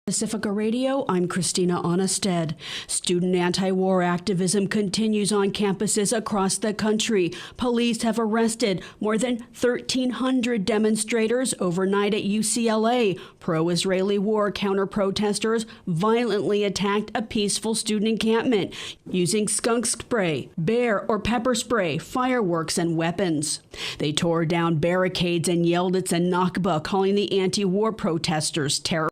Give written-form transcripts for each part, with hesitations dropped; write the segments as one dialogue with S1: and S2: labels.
S1: Pacifica Radio, I'm Christina Onnested. Student anti-war activism continues on campuses across the country. Police have arrested more than 1,300 demonstrators overnight at UCLA. Pro-Israeli war counter-protesters violently attacked a peaceful student encampment using skunk spray, bear or pepper spray, fireworks, and weapons. They tore down barricades and yelled it's a Nakba, calling the anti-war protesters terrorists.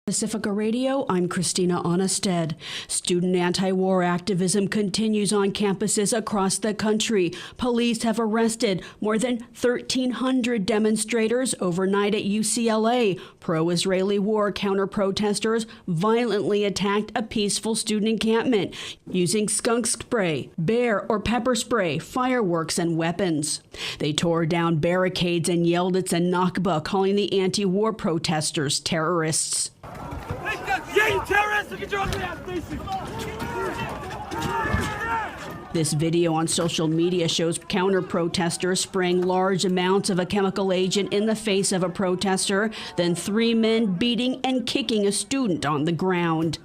S1: Pacifica Radio, I'm Christina Onnested. Student anti-war activism continues on campuses across the country. Police have arrested more than 1,300 demonstrators overnight at UCLA. Pro-Israeli war counter-protesters violently attacked a peaceful student encampment using skunk spray, bear or pepper spray, fireworks, and weapons. They tore down barricades and yelled it's a Nakba, calling the anti-war protesters terrorists. This video on social media shows counter-protesters spraying large amounts of a chemical agent in the face of a protester, then 3 men beating and kicking a student on the ground.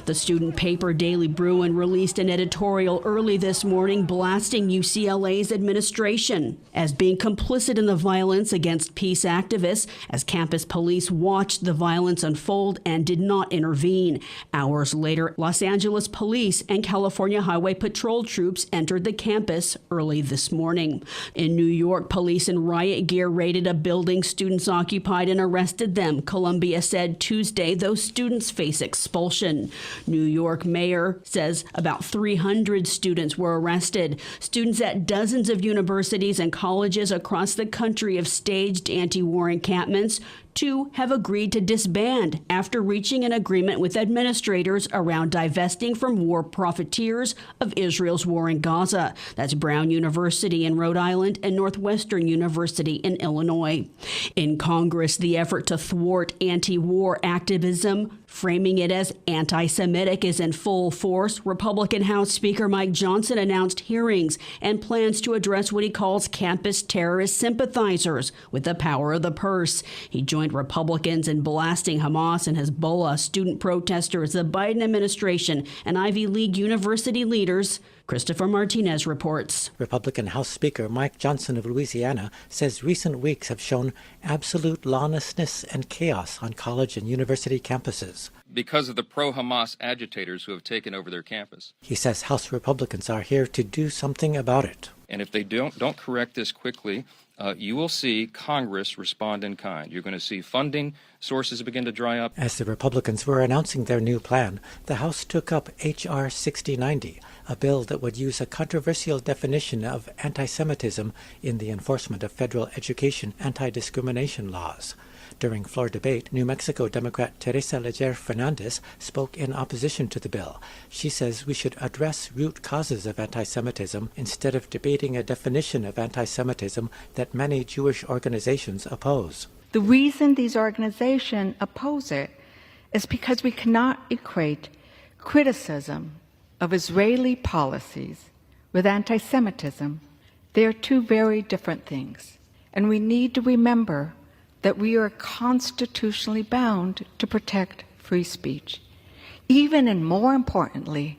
S1: The student paper Daily Bruin released an editorial early this morning blasting UCLA's administration as being complicit in the violence against peace activists, as campus police watched the violence unfold and did not intervene. Hours later, Los Angeles police and California Highway Patrol troops entered the campus early this morning. In New York, police in riot gear raided a building students occupied and arrested them. Columbia said Tuesday those students face expulsion. New York mayor says about 300 students were arrested. Students at dozens of universities and colleges across the country have staged anti-war encampments. 2 have agreed to disband after reaching an agreement with administrators around divesting from war profiteers of Israel's war in Gaza. That's Brown University in Rhode Island and Northwestern University in Illinois. In Congress, the effort to thwart anti-war activism, framing it as anti-Semitic, is in full force. Republican House Speaker Mike Johnson announced hearings and plans to address what he calls campus terrorist sympathizers with the power of the purse. He joined Republicans in blasting Hamas and Hezbollah, student protesters, the Biden administration, and Ivy League university leaders. Christopher Martinez reports.
S2: Republican House Speaker Mike Johnson of Louisiana says recent weeks have shown absolute lawlessness and chaos on college and university campuses
S3: because of the pro-Hamas agitators who have taken over their campus.
S2: He says House Republicans are here to do something about it.
S3: And if they don't correct this quickly, you will see Congress respond in kind. You're going to see funding sources begin to dry up.
S2: As the Republicans were announcing their new plan, the House took up H.R. 6090, a bill that would use a controversial definition of anti-Semitism in the enforcement of federal education anti-discrimination laws. During floor debate, New Mexico Democrat Teresa Leger Fernandez spoke in opposition to the bill. She says we should address root causes of anti-Semitism instead of debating a definition of anti-Semitism that many Jewish organizations oppose.
S4: The reason these organizations oppose it is because we cannot equate criticism of Israeli policies with anti-Semitism, they are two very different things. And we need to remember that we are constitutionally bound to protect free speech, even and more importantly,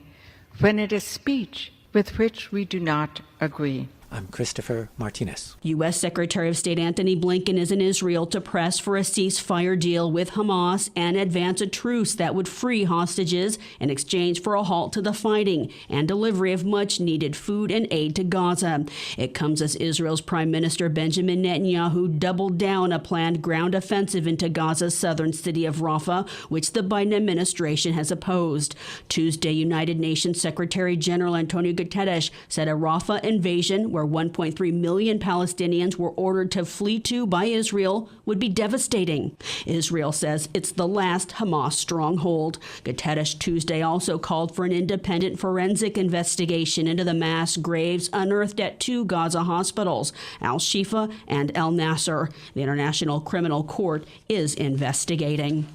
S4: when it is speech with which we do not agree.
S2: I'm Christopher Martinez.
S1: U.S. Secretary of State Antony Blinken is in Israel to press for a ceasefire deal with Hamas and advance a truce that would free hostages in exchange for a halt to the fighting and delivery of much-needed food and aid to Gaza. It comes as Israel's Prime Minister Benjamin Netanyahu doubled down a planned ground offensive into Gaza's southern city of Rafah, which the Biden administration has opposed. Tuesday, United Nations Secretary General Antonio Guterres said a Rafah invasion, where 1.3 million Palestinians were ordered to flee to by Israel, would be devastating. Israel says it's the last Hamas stronghold. Guterres Tuesday also called for an independent forensic investigation into the mass graves unearthed at two Gaza hospitals, Al-Shifa and Al-Nasser. The International Criminal Court is investigating.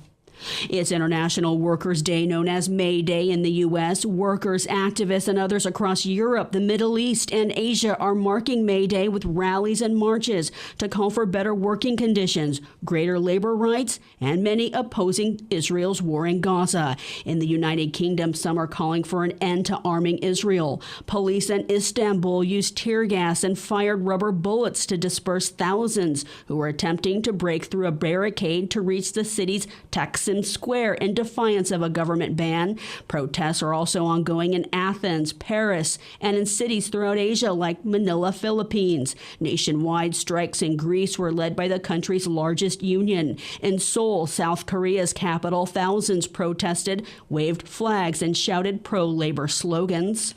S1: It's International Workers' Day, known as May Day in the U.S. Workers, activists, and others across Europe, the Middle East, and Asia are marking May Day with rallies and marches to call for better working conditions, greater labor rights, and many opposing Israel's war in Gaza. In the United Kingdom, some are calling for an end to arming Israel. Police in Istanbul used tear gas and fired rubber bullets to disperse thousands who were attempting to break through a barricade to reach the city's Taksim Square in defiance of a government ban. Protests are also ongoing in Athens, Paris, and in cities throughout Asia like Manila, Philippines. Nationwide strikes in Greece were led by the country's largest union. In Seoul, South Korea's capital, thousands protested, waved flags, and shouted pro-labor slogans.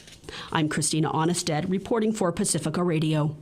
S1: I'm Christina Onnested, reporting for Pacifica Radio.